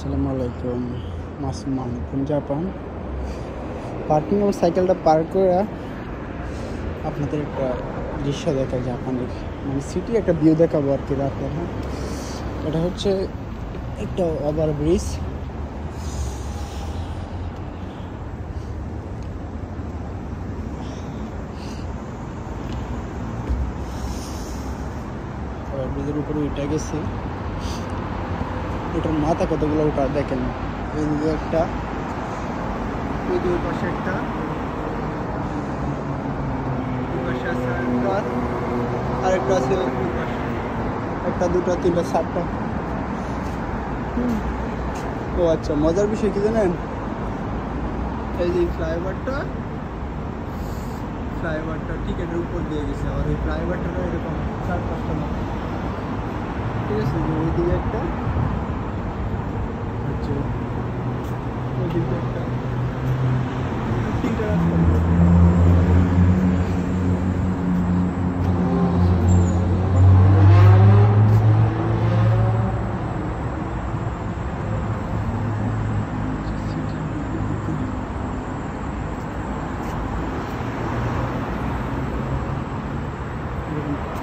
আসসালামু আলাইকুম। মাসুমান from Japan. Parking এবং সাইকেলটা পার্ক করে আপনাদের একটা দৃশ্য দেখায় জাপানের, মানে সিটি একটা ভিউ দেখাবো আর কি রাতের। হ্যাঁ, এটা হচ্ছে একটা ওভার ব্রিজ। ব্রিজের উপরে উঠে গেছে, এটার মাথা কতগুলো উঠা দেখেন। এইদিকে একটা, ওই দুই পাশে একটা, আরেকটা আছে একটা, দুটা, তিনটা, চারটা। ও আচ্ছা, মজার বিষয় কি জানেন, এই যে ফ্লাইওভারটা টিকেটের উপর দিয়ে গেছে। আর এই ফ্লাইওভারটা এরকম 4-5টা মাথা, ঠিক আছে। ওইদিকে একটা, আচ্ছা ওইদিকে একটা, তিনটা রাস্তা।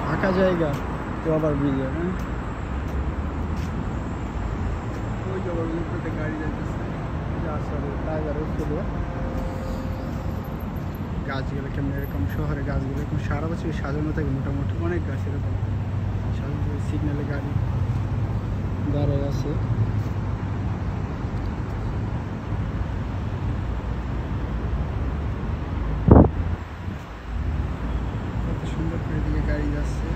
ফাঁকা জায়গা তো আবার ব্রিজে, হ্যাঁ ওই যে আবার উপরে গাড়ি যাইতেছে, গাছগুলো কেমন এরকম, শহরে গাছগুলো এরকম সারা বছর সাজানো থাকে, মোটামুটি অনেক গাছ এরকম সাজানো। সিগন্যালে গাড়ি দাঁড়ায় আছে। কত সুন্দর করে দিকে গাড়ি যাচ্ছে।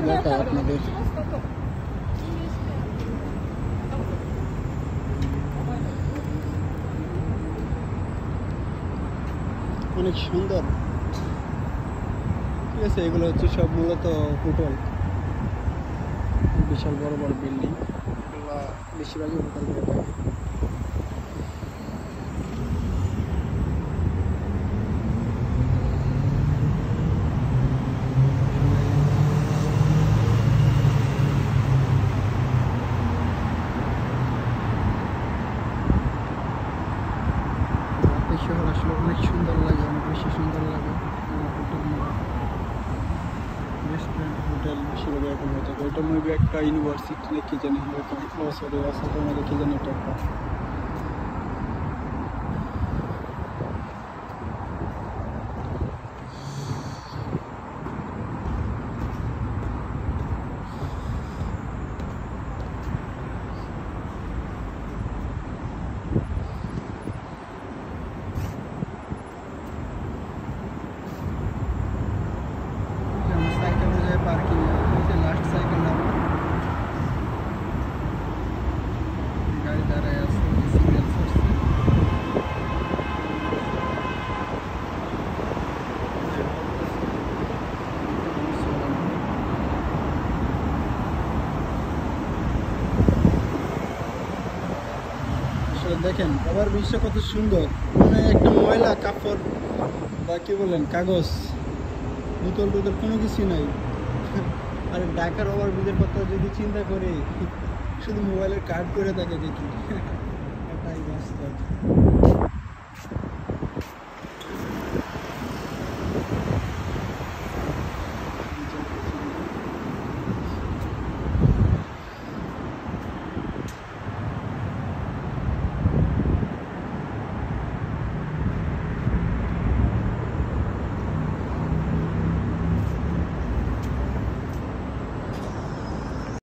দেখায় আপনাদের, অনেক সুন্দর, ঠিক আছে। এগুলো হচ্ছে সব মূলত হোটেল, বিশাল বড় বড় বিল্ডিং, এগুলো বেশিরভাগই হোটেল করে থাকে। শহর আসলে অনেক সুন্দর লাগে, অনেক বেশি সুন্দর লাগে। রেস্টুরেন্ট, হোটেল বেশিরভাগ এরকম হয়ে থাকে। ওটা মেবি একটা ইউনিভার্সিটি কি জানি এরকম, সরি রাস্তাটার মধ্যে কি জানি এটা একটা। পার্কিং লাস্ট সাইকেল নামা গাড়ি দাঁড়ায় আছে, সিগন্যাল করছে। আসলে দেখেন ওভার ব্রিজটা কত সুন্দর, মানে একটা ময়লা কাপড় বা কি বলেন কাগজ, বোতল টোতল কোনো কিছু নাই। আর ঢাকার ওভার ব্রিজের কথা যদি চিন্তা করি, শুধু মোবাইলের কার্ড করে থাকে দেখি, এটাই বাস্তব।